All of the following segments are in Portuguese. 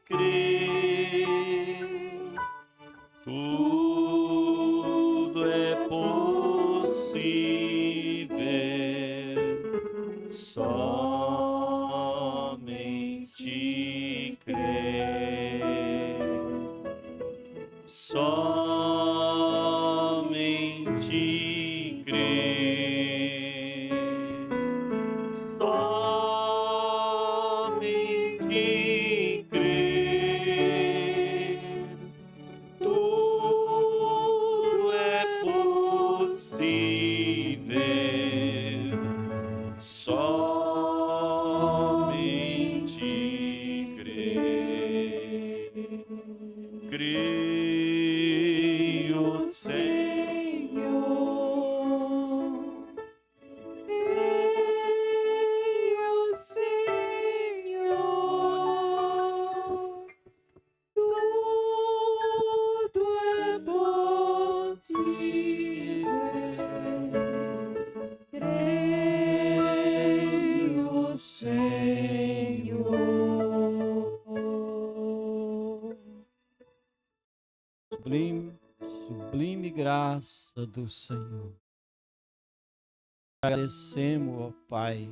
crer. Tudo é possível, somente crer. Somente crer. Somente crer. Tudo é possível, somente crer. Creio, Senhor. Creio, Senhor. Tudo é possível. Creio, Senhor. Sublime graça do Senhor. Agradecemos, ó Pai,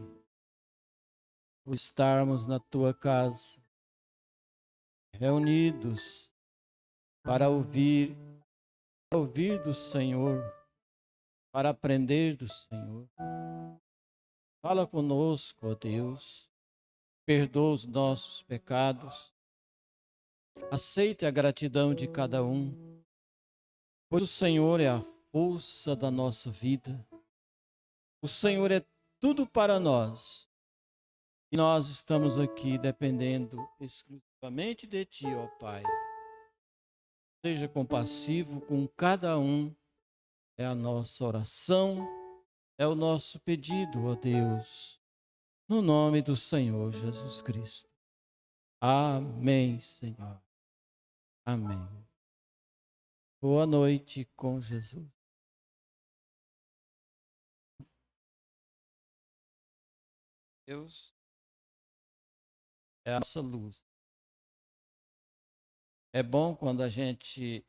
por estarmos na tua casa, reunidos para ouvir do Senhor, para aprender do Senhor. Fala conosco, ó Deus, perdoa os nossos pecados, aceite a gratidão de cada um, pois o Senhor é a força da nossa vida, o Senhor é tudo para nós, e nós estamos aqui dependendo exclusivamente de Ti, ó Pai. Seja compassivo com cada um, é a nossa oração, é o nosso pedido, ó Deus, no nome do Senhor Jesus Cristo. Amém, Senhor. Amém. Boa noite com Jesus. Deus é a nossa luz. É bom quando a gente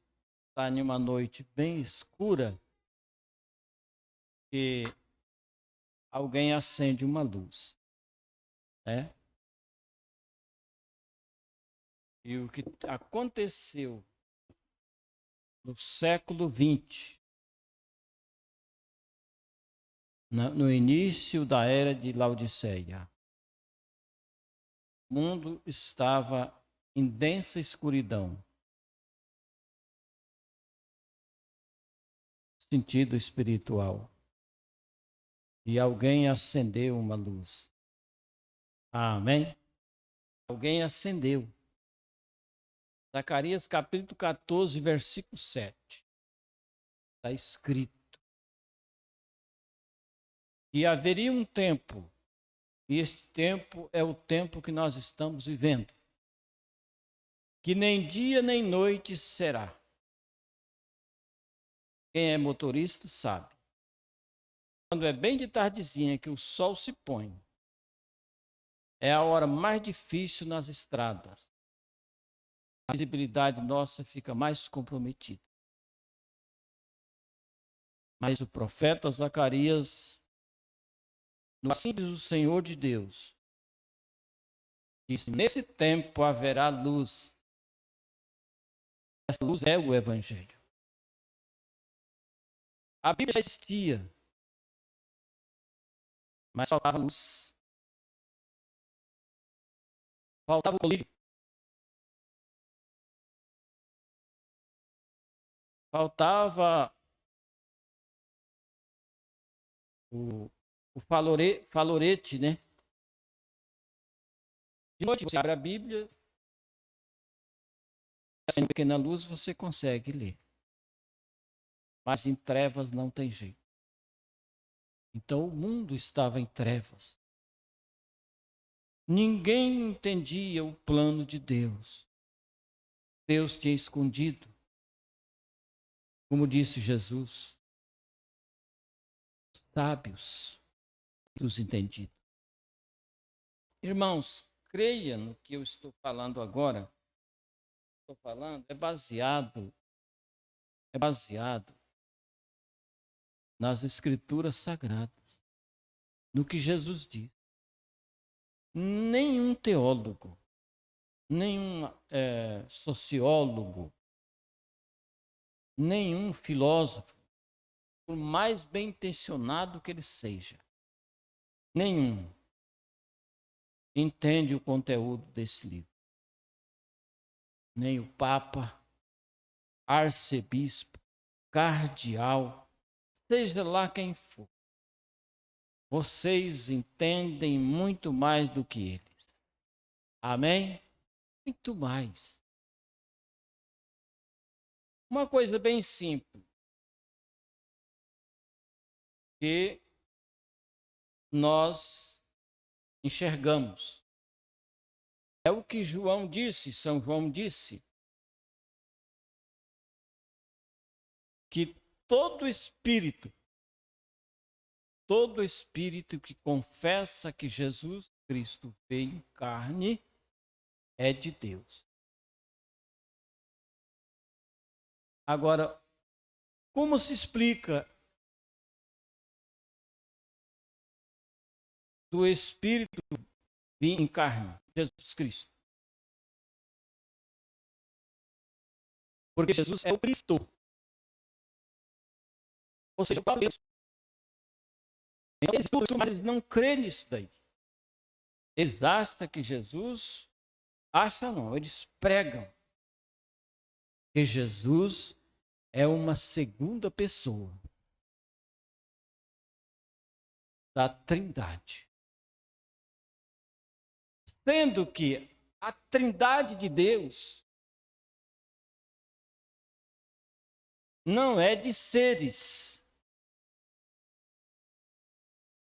está em uma noite bem escura e alguém acende uma luz, né? E o que aconteceu no século XX, no início da era de Laodiceia, o mundo estava em densa escuridão. Sentido espiritual. E alguém acendeu uma luz. Amém? Alguém acendeu. Zacarias capítulo 14, versículo 7. Está escrito que haveria um tempo, e este tempo é o tempo que nós estamos vivendo, que nem dia nem noite será. Quem é motorista sabe. Quando é bem de tardezinha que o sol se põe, é a hora mais difícil nas estradas. A visibilidade nossa fica mais comprometida. Mas o profeta Zacarias, no assim diz o Senhor de Deus, disse: nesse tempo haverá luz. Essa luz é o Evangelho. A Bíblia já existia, mas faltava luz. Faltava o colírio. Faltava o falorete, né? De noite você abre a Bíblia, sem pequena luz você consegue ler. Mas em trevas não tem jeito. Então o mundo estava em trevas. Ninguém entendia o plano de Deus. Deus tinha escondido. Como disse Jesus, sábios dos entendidos. Irmãos, creia no que eu estou falando agora. Estou falando é baseado nas Escrituras Sagradas, no que Jesus diz. Nenhum teólogo, nenhum sociólogo, nenhum filósofo, por mais bem intencionado que ele seja, nenhum entende o conteúdo desse livro. Nem o Papa, arcebispo, cardeal, seja lá quem for. Vocês entendem muito mais do que eles. Amém? Muito mais. Uma coisa bem simples que nós enxergamos. É o que João disse, São João disse, que todo espírito que confessa que Jesus Cristo veio em carne é de Deus. Agora, como se explica do Espírito vir em carne, Jesus Cristo? Porque Jesus é o Cristo. Ou seja, o próprio Deus. Então, eles estudam, mas eles não creem nisso daí. Eles acham que Jesus... Acham não, eles pregam que Jesus é uma segunda pessoa da Trindade. Sendo que a Trindade de Deus não é de seres,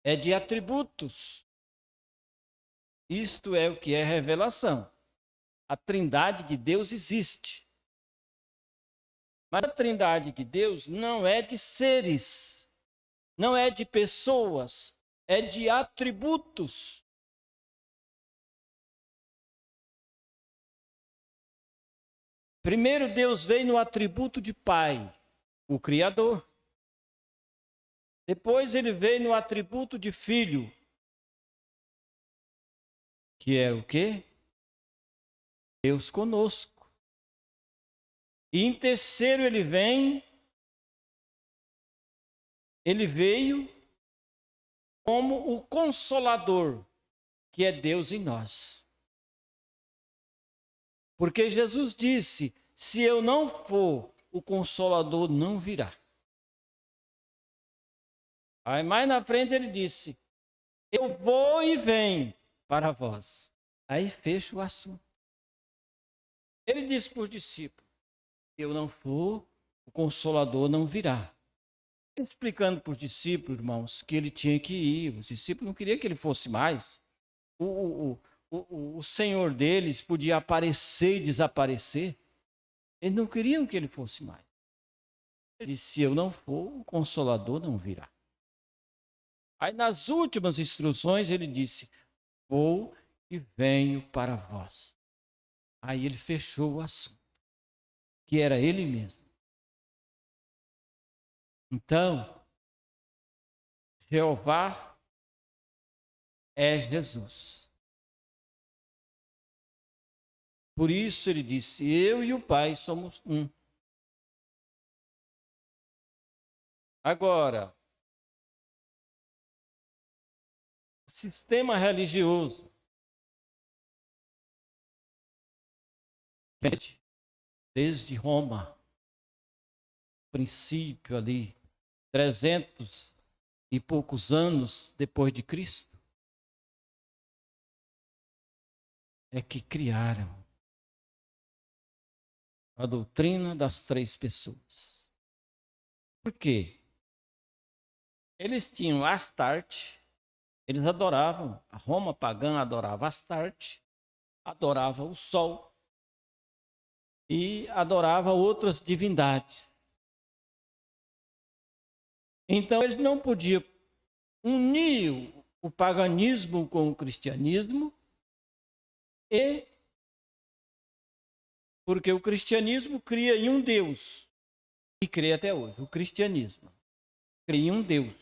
é de atributos. Isto é o que é revelação. A Trindade de Deus existe. Mas a Trindade de Deus não é de seres, não é de pessoas, é de atributos. Primeiro, Deus veio no atributo de Pai, o Criador. Depois, ele veio no atributo de Filho, que é o quê? Deus conosco. E em terceiro, ele veio como o Consolador, que é Deus em nós. Porque Jesus disse: se eu não for, o Consolador não virá. Aí mais na frente ele disse: eu vou e venho para vós. Aí fecha o assunto. Ele disse para os discípulos: se eu não for, o Consolador não virá. Explicando para os discípulos, irmãos, que ele tinha que ir. Os discípulos não queriam que ele fosse mais. O Senhor deles podia aparecer e desaparecer. Eles não queriam que ele fosse mais. Ele disse: se eu não for, o Consolador não virá. Aí nas últimas instruções ele disse: vou e venho para vós. Aí ele fechou o assunto, que era ele mesmo. Então, Jeová é Jesus. Por isso ele disse: eu e o Pai somos um. Agora, o sistema religioso, desde Roma, princípio ali, 300 e poucos anos depois de Cristo, é que criaram a doutrina das três pessoas. Por quê? Eles tinham Astarte, eles adoravam, a Roma pagã adorava Astarte, adorava o sol e adorava outras divindades. Então eles não podiam unir o paganismo com o cristianismo E porque o cristianismo cria em um Deus, e crê até hoje. O cristianismo cria em um Deus.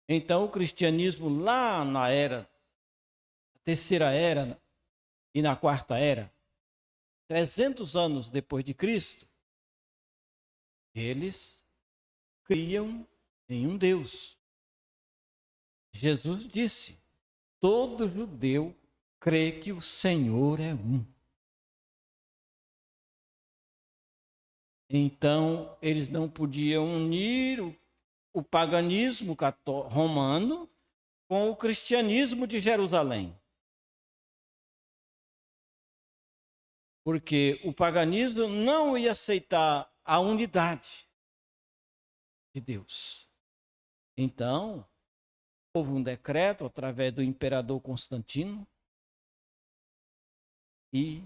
Então, o cristianismo lá na terceira era e na quarta era, 300 anos depois de Cristo, eles criam em um Deus. Jesus disse: todo judeu crê que o Senhor é um. Então, eles não podiam unir o paganismo romano com o cristianismo de Jerusalém. Porque o paganismo não ia aceitar a unidade de Deus. Então, houve um decreto através do imperador Constantino e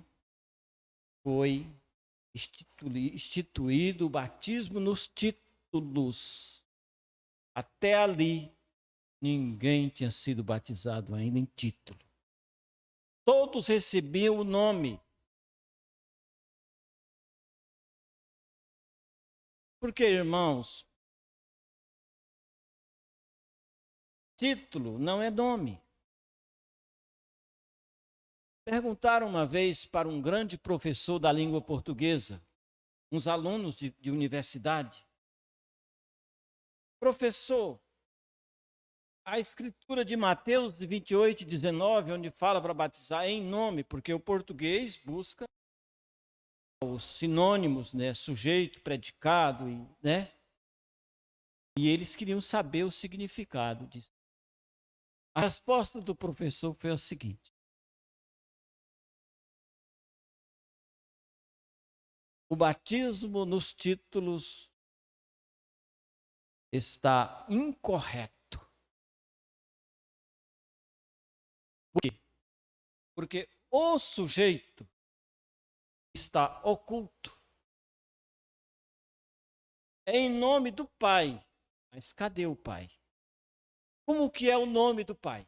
foi instituído o batismo nos títulos. Até ali, ninguém tinha sido batizado ainda em título. Todos recebiam o nome. Porque, irmãos, título não é nome. Perguntaram uma vez para um grande professor da língua portuguesa, uns alunos de universidade: professor, a escritura de Mateus 28, 19, onde fala para batizar em nome, porque o português busca os sinônimos, né, sujeito, predicado, né? E eles queriam saber o significado disso. A resposta do professor foi a seguinte: o batismo nos títulos está incorreto. Por quê? Porque o sujeito está oculto. É em nome do Pai. Mas cadê o Pai? Como que é o nome do Pai?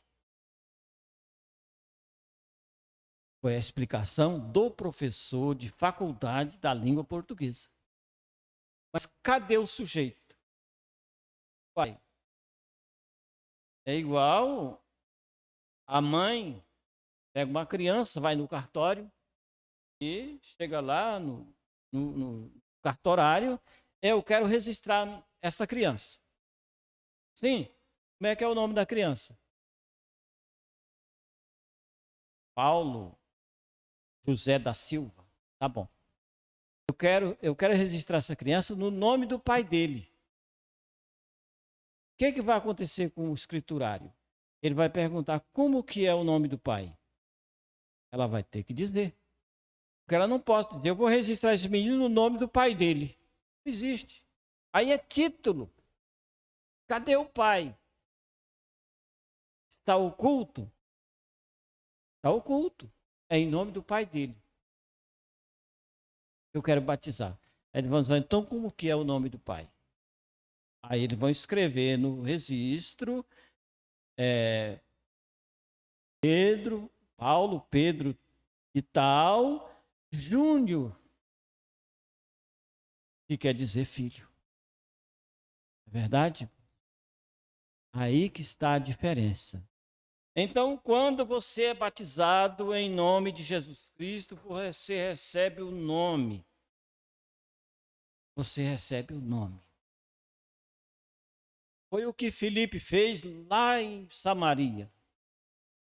Foi a explicação do professor de faculdade da língua portuguesa. Mas cadê o sujeito? Pai. É igual a mãe pega uma criança, vai no cartório e chega lá no cartorário: eu quero registrar essa criança. Sim. Como é que é o nome da criança? Paulo José da Silva. Tá bom. Eu quero registrar essa criança no nome do pai dele. O que vai acontecer com o escriturário? Ele vai perguntar como que é o nome do pai. Ela vai ter que dizer. Porque ela não pode dizer: eu vou registrar esse menino no nome do pai dele. Não existe. Aí é título. Cadê o pai? Está oculto? Está oculto. É em nome do pai dele. Eu quero batizar. Aí eles vão dizer: então como que é o nome do pai? Aí eles vão escrever no registro Paulo Pedro e tal, Júnior, que quer dizer filho. É verdade? Aí que está a diferença. Então, quando você é batizado em nome de Jesus Cristo, você recebe o nome. Você recebe o nome. Foi o que Filipe fez lá em Samaria.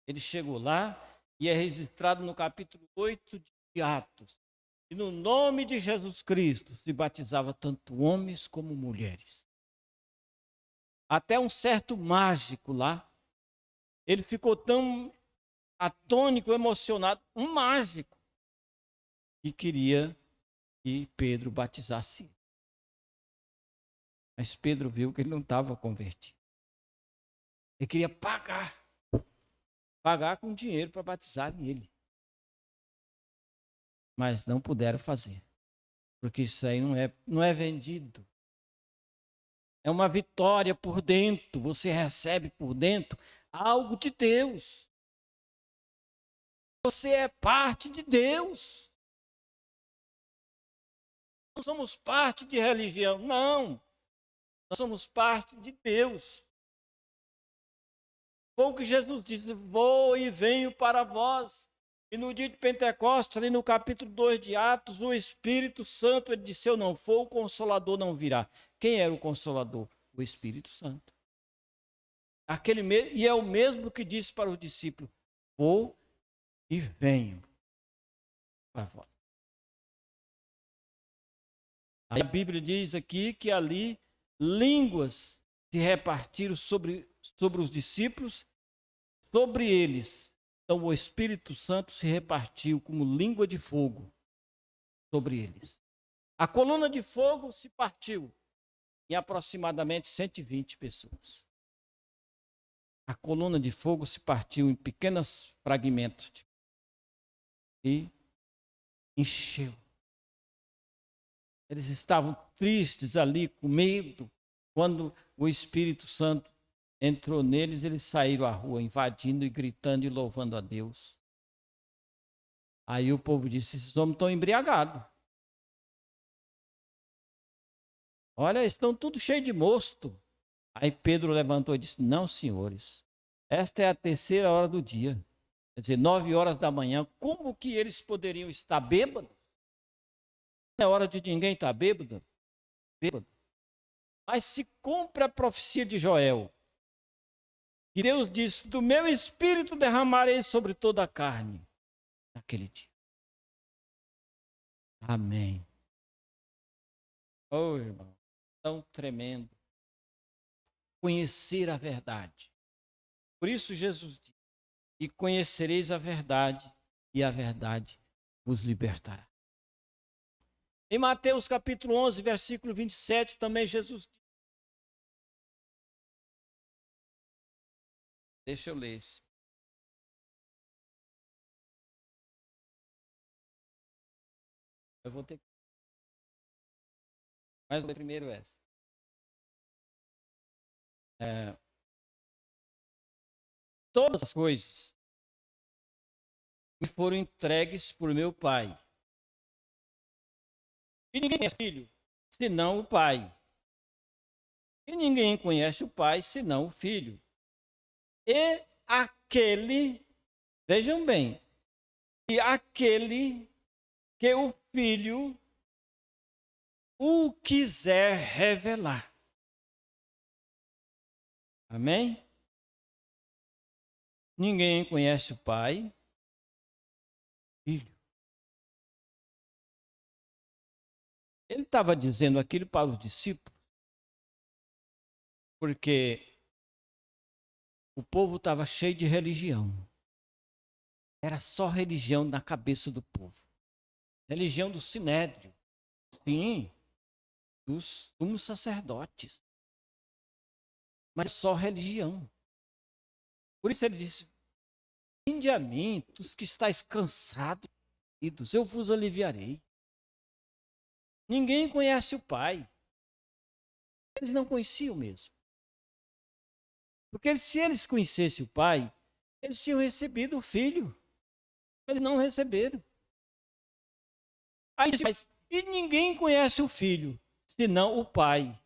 Ele chegou lá e é registrado no capítulo 8 de Atos. E no nome de Jesus Cristo se batizava tanto homens como mulheres. Até um certo mágico lá, ele ficou tão atônico, emocionado, um mágico, que queria que Pedro batizasse. Mas Pedro viu que ele não estava convertido. Ele queria pagar com dinheiro para batizar ele. Mas não puderam fazer, porque isso aí não é vendido. É uma vitória por dentro, você recebe por dentro algo de Deus. Você é parte de Deus. Não somos parte de religião, não. Nós somos parte de Deus. Foi o que Jesus disse: vou e venho para vós. E no dia de Pentecostes, ali no capítulo 2 de Atos, o Espírito Santo, ele disse: se eu não for, o Consolador não virá. Quem era o Consolador? O Espírito Santo. E é o mesmo que disse para os discípulos: vou e venho para vós. Aí a Bíblia diz aqui que ali línguas se repartiram sobre os discípulos, sobre eles. Então o Espírito Santo se repartiu como língua de fogo sobre eles. A coluna de fogo se partiu em aproximadamente 120 pessoas. A coluna de fogo se partiu em pequenos fragmentos e encheu. Eles estavam tristes ali, com medo. Quando o Espírito Santo entrou neles, eles saíram à rua, invadindo e gritando e louvando a Deus. Aí o povo disse: esses homens estão embriagados. Olha, estão tudo cheio de mosto. Aí Pedro levantou e disse: não, senhores, esta é a terceira hora do dia. Quer dizer, 9 horas da manhã. Como que eles poderiam estar bêbados? Não é hora de ninguém estar bêbado. Mas se cumpre a profecia de Joel, que Deus disse: do meu espírito derramarei sobre toda a carne naquele dia. Amém. Oh, irmão, tão tremendo. Conhecer a verdade. Por isso Jesus disse: e conhecereis a verdade, e a verdade vos libertará. Em Mateus capítulo 11, versículo 27, também Jesus diz. Deixa eu ler esse. Eu vou ter que. Mas ler primeiro essa. Todas as coisas me foram entregues por meu Pai. E ninguém é filho, senão o Pai. E ninguém conhece o Pai, senão o Filho. E aquele, vejam bem, e aquele que o Filho o quiser revelar. Amém? Ninguém conhece o Pai, Filho. Ele estava dizendo aquilo para os discípulos, porque o povo estava cheio de religião. Era só religião na cabeça do povo. Religião do Sinédrio. Sim, dos sumos sacerdotes. Mas só religião. Por isso ele disse: vinde a mim, os que estáis cansados, eu vos aliviarei. Ninguém conhece o Pai. Eles não conheciam mesmo. Porque se eles conhecessem o Pai, eles tinham recebido o Filho. Eles não receberam. Aí, mas, e ninguém conhece o Filho, senão o Pai.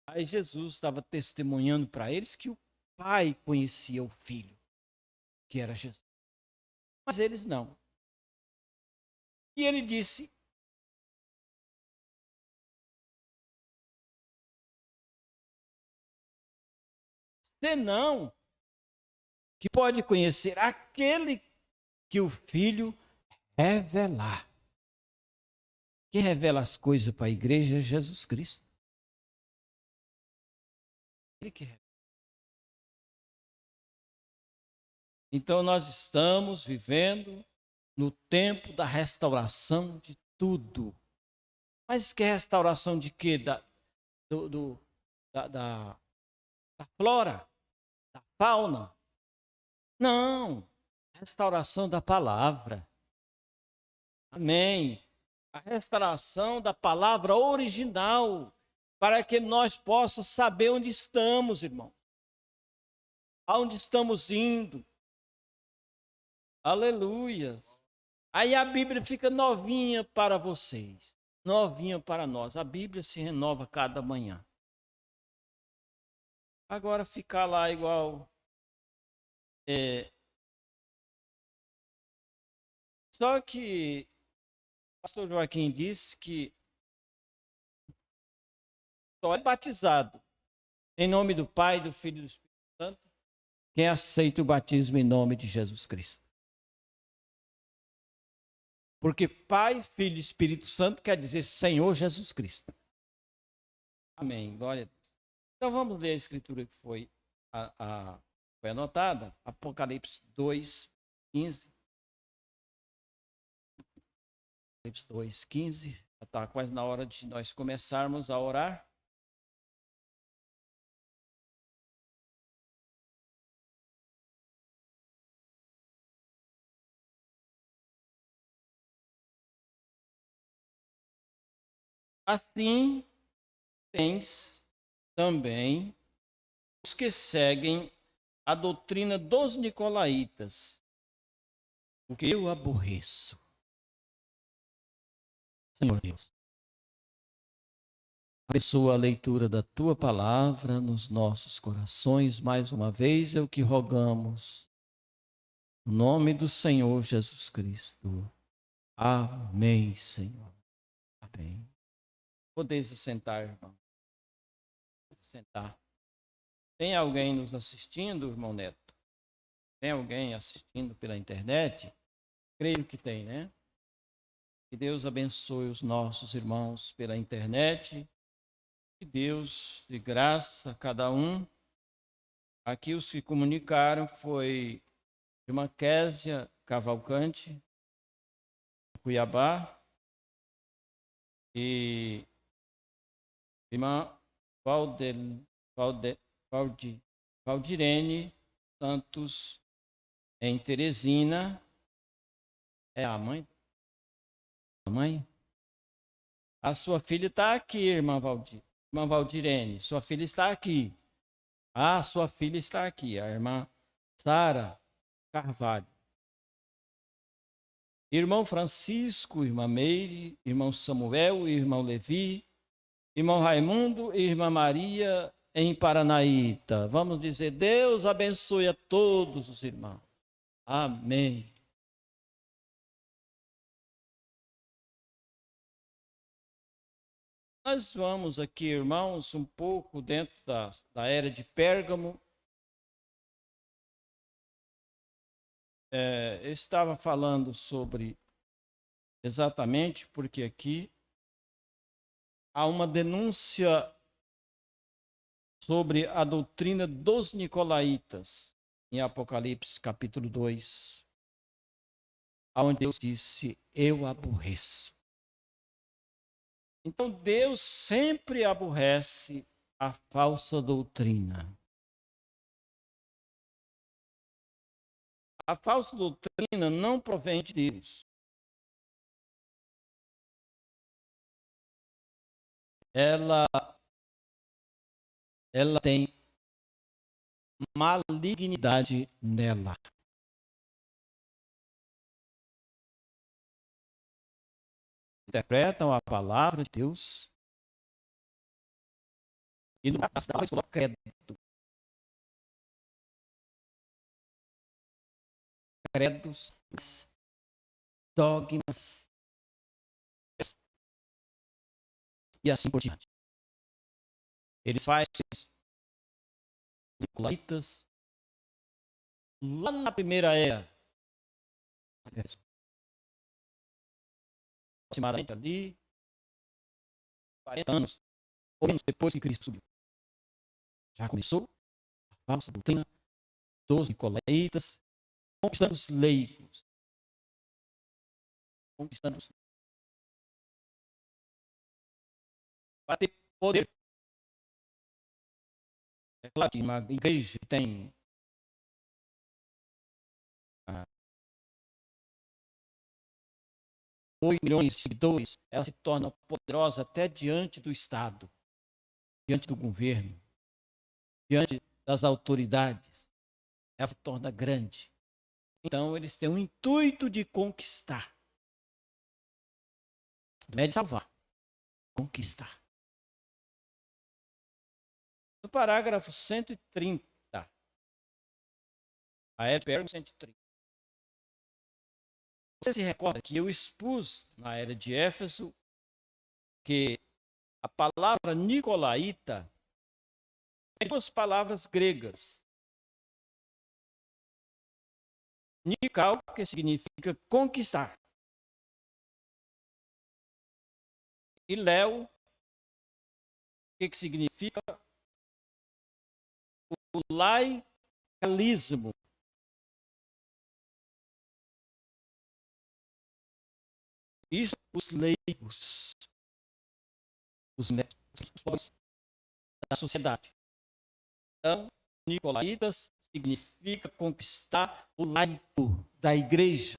Aí Jesus estava testemunhando para eles que o Pai conhecia o Filho, que era Jesus. Mas eles não. E ele disse: senão que pode conhecer aquele que o Filho revelar. Quem revela as coisas para a igreja é Jesus Cristo. Ele que revela. Então nós estamos vivendo no tempo da restauração de tudo. Mas que restauração de quê? Da flora, da fauna? Não, restauração da palavra. Amém. A restauração da palavra original, para que nós possamos saber onde estamos, irmão. Aonde estamos indo. Aleluia. Aí a Bíblia fica novinha para vocês, novinha para nós. A Bíblia se renova cada manhã. Agora ficar lá igual. Só que o pastor Joaquim disse que só é batizado em nome do Pai, do Filho e do Espírito Santo quem aceita o batismo em nome de Jesus Cristo. Porque Pai, Filho e Espírito Santo quer dizer Senhor Jesus Cristo. Amém. Glória a Deus. Então vamos ler a escritura que foi anotada. Apocalipse 2, 15. Apocalipse 2, 15. Já está quase na hora de nós começarmos a orar. Assim, tens também os que seguem a doutrina dos nicolaítas, o que eu aborreço. Senhor Deus, abençoa a leitura da tua palavra nos nossos corações. Mais uma vez é o que rogamos. No nome do Senhor Jesus Cristo. Amém, Senhor. Amém. Podeis sentar, irmão. Sentar. Tem alguém nos assistindo, irmão Neto? Tem alguém assistindo pela internet? Creio que tem, né? Que Deus abençoe os nossos irmãos pela internet. Que Deus de graça a cada um. Aqui os que comunicaram foi irmã Késia Cavalcante, Cuiabá, e irmã Valdirene Santos, em Teresina. É a mãe? A mãe? A sua filha está aqui, irmã Valdirene. Sua filha está aqui. Ah, sua filha está aqui, a irmã Sara Carvalho. Irmão Francisco, irmã Meire, irmão Samuel, irmão Levi, irmão Raimundo e irmã Maria em Paranaíta. Vamos dizer, Deus abençoe a todos os irmãos. Amém. Nós vamos aqui, irmãos, um pouco dentro da era de Pérgamo. Eu estava falando sobre exatamente porque aqui há uma denúncia sobre a doutrina dos nicolaítas, em Apocalipse capítulo 2, onde Deus disse, eu aborreço. Então Deus sempre aborrece a falsa doutrina. A falsa doutrina não provém de Deus. Ela tem malignidade nela. Interpretam a palavra de Deus e no caso da colocam credos, dogmas e assim por diante. Eles fazem nicolaítas lá na primeira era, aproximadamente ali 40 anos ou menos depois que Cristo subiu. Já começou a falsa doutrina dos nicolaítas, conquistando os leigos. Conquistando os leigos. Para ter poder. É claro que uma igreja tem 8 milhões de seguidores, ela se torna poderosa até diante do Estado, diante do governo, diante das autoridades. Ela se torna grande. Então, eles têm o intuito de conquistar. Não é de salvar, conquistar. No parágrafo 130, a era 130. Você se recorda que eu expus na era de Éfeso que a palavra nicolaíta tem duas palavras gregas. Nikal, que significa conquistar. E Léo, que significa o laicalismo. Isso, os leigos, os pobres da sociedade. Então, Nicolaitas significa conquistar o laico da igreja.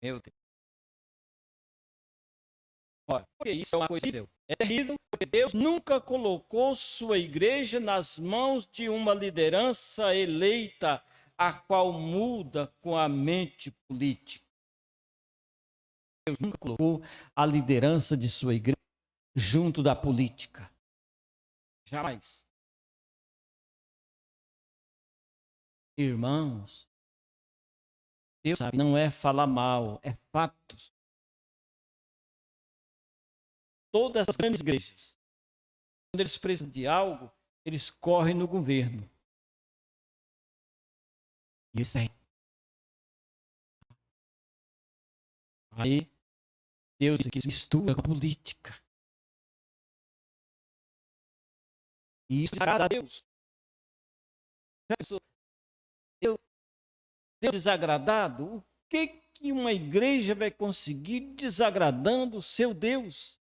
Meu Deus. Olha, porque isso é uma coisa terrível. É terrível porque Deus nunca colocou sua igreja nas mãos de uma liderança eleita, a qual muda com a mente política. Deus nunca colocou a liderança de sua igreja junto da política. Jamais. Irmãos, Deus sabe, não é falar mal, é fatos. Todas as grandes igrejas, quando eles precisam de algo, eles correm no governo. Isso aí. Aí, Deus aqui mistura com a política. E isso desagrada a Deus. Já pensou? Deus desagradado? O que uma igreja vai conseguir desagradando o seu Deus?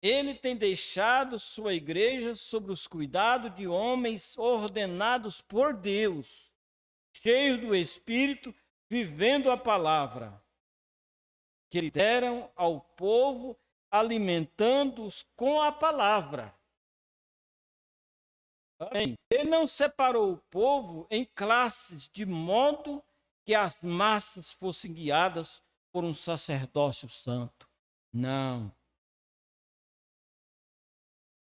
Ele tem deixado sua igreja sob os cuidados de homens ordenados por Deus, cheios do Espírito, vivendo a palavra, que lhe deram ao povo, alimentando-os com a palavra. Amém. Ele não separou o povo em classes, de modo que as massas fossem guiadas por um sacerdócio santo. Não.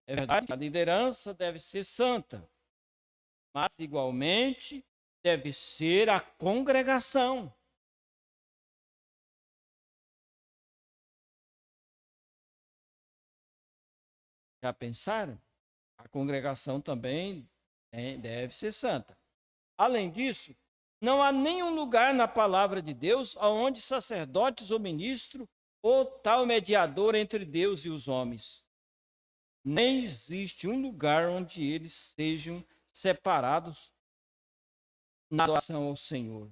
É verdade que a liderança deve ser santa, mas igualmente deve ser a congregação. Já pensaram? A congregação também deve ser santa. Além disso, não há nenhum lugar na palavra de Deus onde sacerdotes ou ministro ou tal mediador entre Deus e os homens. Nem existe um lugar onde eles sejam separados na adoração ao Senhor.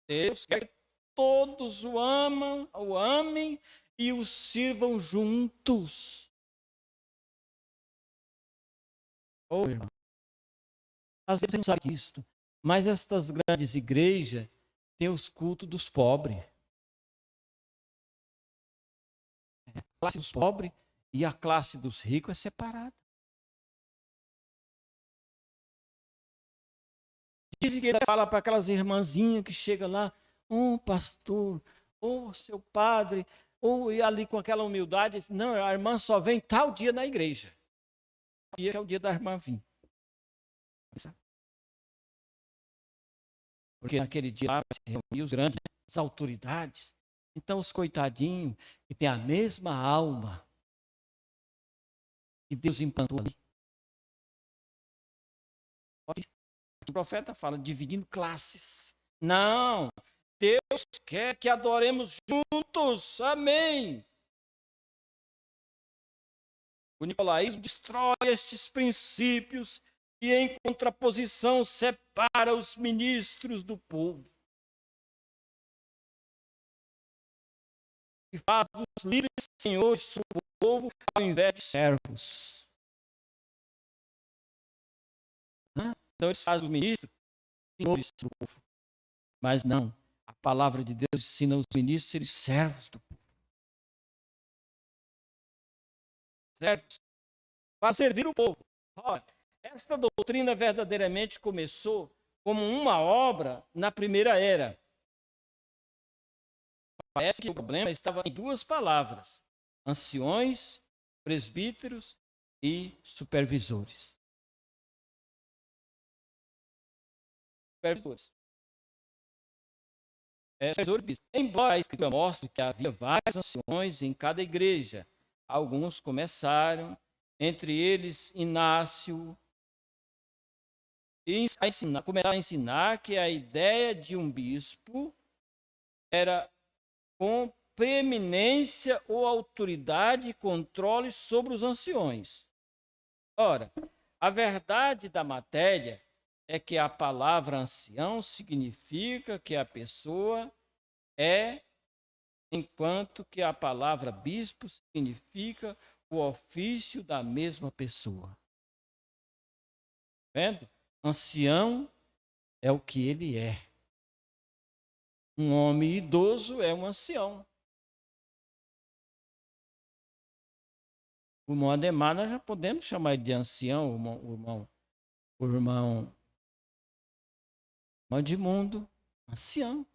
Deus quer que todos o amem e o sirvam juntos. Oh, irmão. Às vezes a gente não sabe disso, mas estas grandes igrejas têm os cultos dos pobres. A classe dos pobres e a classe dos ricos é separada. Dizem que ele fala para aquelas irmãzinhas que chegam lá, pastor, seu padre, e ali com aquela humildade, não, a irmã só vem tal dia na igreja. O dia que é o dia da irmã vir. Porque naquele dia lá se reuniam os grandes autoridades. Então os coitadinhos que têm a mesma alma que Deus implantou ali. O profeta fala dividindo classes. Não, Deus quer que adoremos juntos. Amém. O nicolaísmo destrói estes princípios e, em contraposição, separa os ministros do povo. E faz dos líderes senhores do povo ao invés de servos. Então eles fazem os ministros senhores do povo. Mas não, a palavra de Deus ensina os ministros a serem servos do povo. desertos para servir o povo. Ora, esta doutrina verdadeiramente começou como uma obra na primeira era. Parece que o problema estava em duas palavras: anciões, presbíteros e supervisores. Embora a Escritura mostre que havia vários anciões em cada igreja, alguns começaram, entre eles Inácio, começaram a ensinar que a ideia de um bispo era com preeminência ou autoridade e controle sobre os anciões. Ora, a verdade da matéria é que a palavra ancião significa que a pessoa é, enquanto que a palavra bispo significa o ofício da mesma pessoa. Vendo? Ancião é o que ele é. Um homem idoso é um ancião. O irmão Ademar, nós já podemos chamar de ancião, o irmão Edmundo, ancião.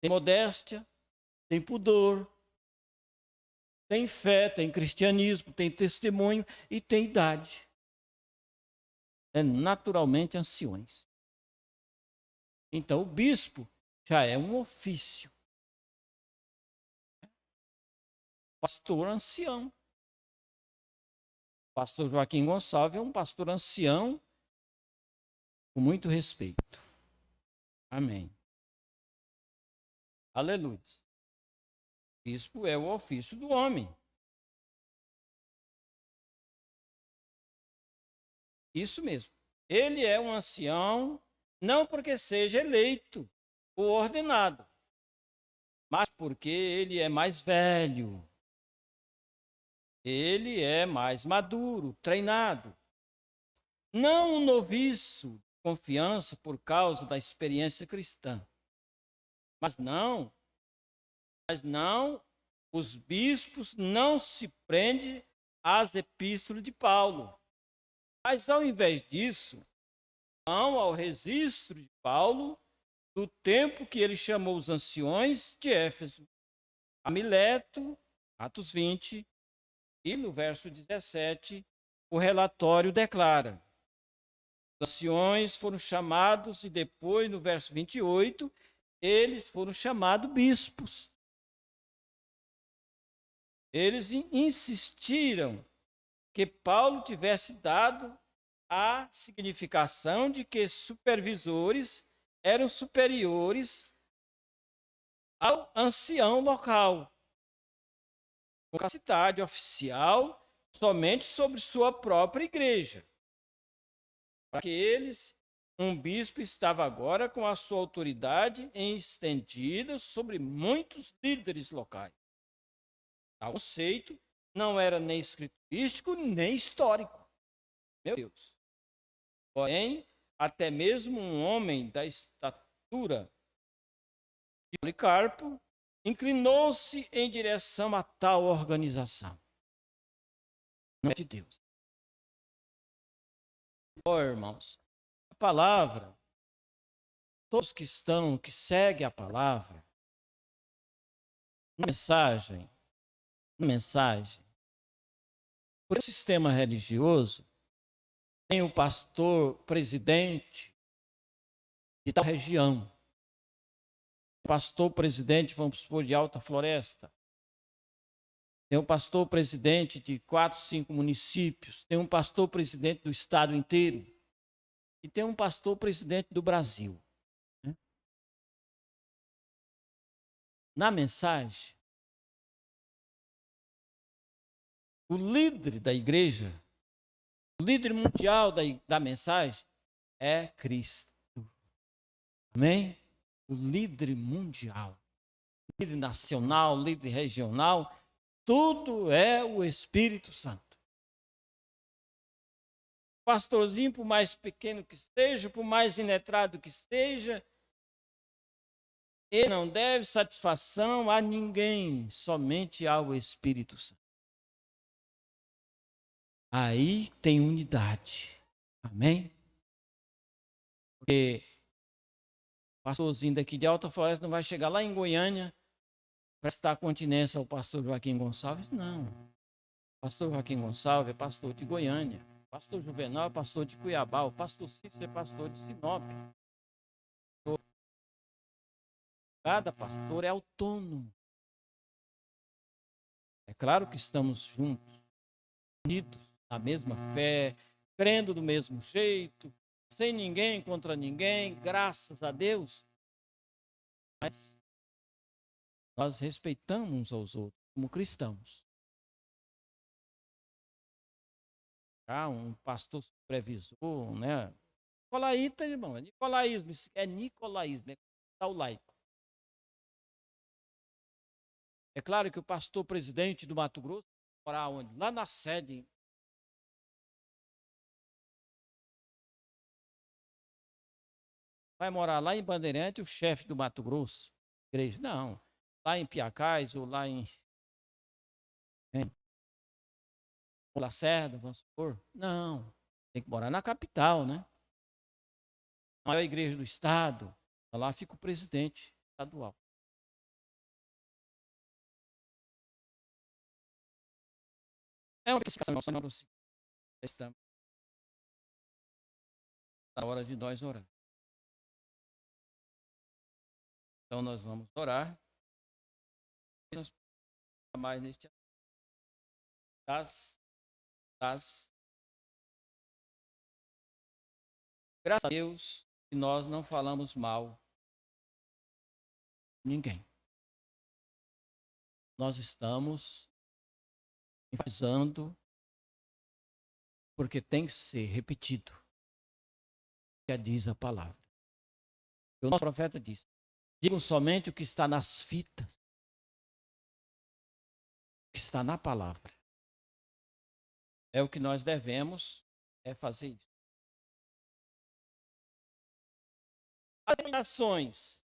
Tem modéstia, tem pudor, tem fé, tem cristianismo, tem testemunho e tem idade. É naturalmente anciões. Então, o bispo já é um ofício. Pastor ancião. Pastor Joaquim Gonçalves é um pastor ancião com muito respeito. Amém. Aleluia. Bispo é o ofício do homem. Isso mesmo. Ele é um ancião, não porque seja eleito ou ordenado, mas porque ele é mais velho. Ele é mais maduro, treinado. Não um noviço de confiança por causa da experiência cristã. Mas não, os bispos não se prendem às epístolas de Paulo. Mas, ao invés disso, vão ao registro de Paulo do tempo que ele chamou os anciões de Éfeso, a Mileto, Atos 20, e no verso 17, o relatório declara: os anciões foram chamados, e depois, no verso 28, eles foram chamados bispos. Eles insistiram que Paulo tivesse dado a significação de que supervisores eram superiores ao ancião local, com capacidade oficial somente sobre sua própria igreja. Para que eles, um bispo estava agora com a sua autoridade estendida sobre muitos líderes locais. O conceito não era nem escriturístico, nem histórico. Meu Deus. Porém, até mesmo um homem da estatura de Policarpo inclinou-se em direção a tal organização. Não é de Deus. Irmãos, a palavra, todos que seguem a palavra, mensagem, o sistema religioso tem o pastor presidente de tal região, o pastor presidente, vamos supor, de Alta Floresta, tem um pastor presidente de 4, 5 municípios, tem um pastor presidente do estado inteiro e tem um pastor presidente do Brasil. Na mensagem, o líder da igreja, o líder mundial da mensagem é Cristo. Amém? O líder mundial, líder nacional, líder regional, tudo é o Espírito Santo. Pastorzinho, por mais pequeno que seja, por mais iletrado que seja, ele não deve satisfação a ninguém, somente ao Espírito Santo. aí tem unidade. Amém? Porque o pastorzinho daqui de Alta Floresta não vai chegar lá em Goiânia prestar continência ao pastor Joaquim Gonçalves? Não. O pastor Joaquim Gonçalves é pastor de Goiânia. O pastor Juvenal é pastor de Cuiabá. O pastor Cícero é pastor de Sinop. Cada pastor é autônomo. É claro que estamos juntos, unidos na mesma fé, crendo do mesmo jeito, sem ninguém contra ninguém, graças a Deus. Mas nós respeitamos uns aos outros como cristãos. Um pastor supervisor, né? Nicolaíta, irmão, é nicolaísmo, é nicolaísmo, é tal laico. É claro que o pastor presidente do Mato Grosso vai morar onde? Lá na sede. Vai morar lá em Bandeirante o chefe do Mato Grosso, igreja. Não, lá em Piacás ou lá em Lacerda, vamos supor. Não, tem que morar na capital, né? A maior igreja do estado, lá fica o presidente estadual. É uma explicação, nós estamos na hora de nós orar. Então nós vamos orar. E nós mais neste das graças a Deus que nós não falamos mal de ninguém. Nós estamos enfatizando porque tem que ser repetido. Que diz a palavra. O nosso profeta diz: digam somente o que está nas fitas, o que está na palavra. É o que nós devemos fazer isso. As denominações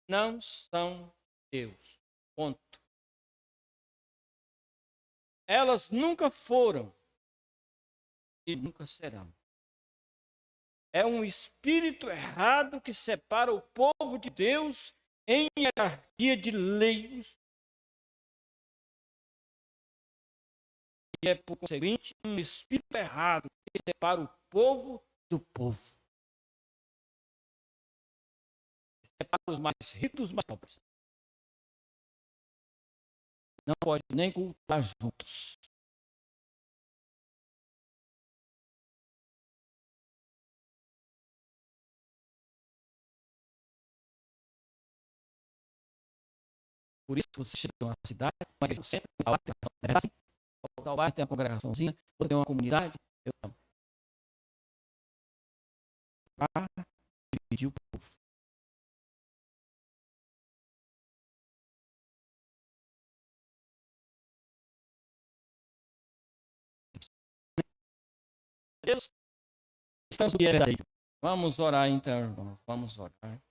não são Deus. Ponto. Elas nunca foram e nunca serão. É um espírito errado que separa o povo de Deus em hierarquia de leis. E é, por conseguinte, um espírito errado que separa o povo do povo. Separa os mais ricos dos mais pobres. Não pode nem cultuar juntos. Por isso que você chega numa cidade, uma igreja no centro, tal bairro tem uma congregaçãozinha, ou tem uma comunidade, eu amo. Para dividir o povo. Deus, estamos no que é verdadeiro. Vamos orar então, irmãos. Vamos orar.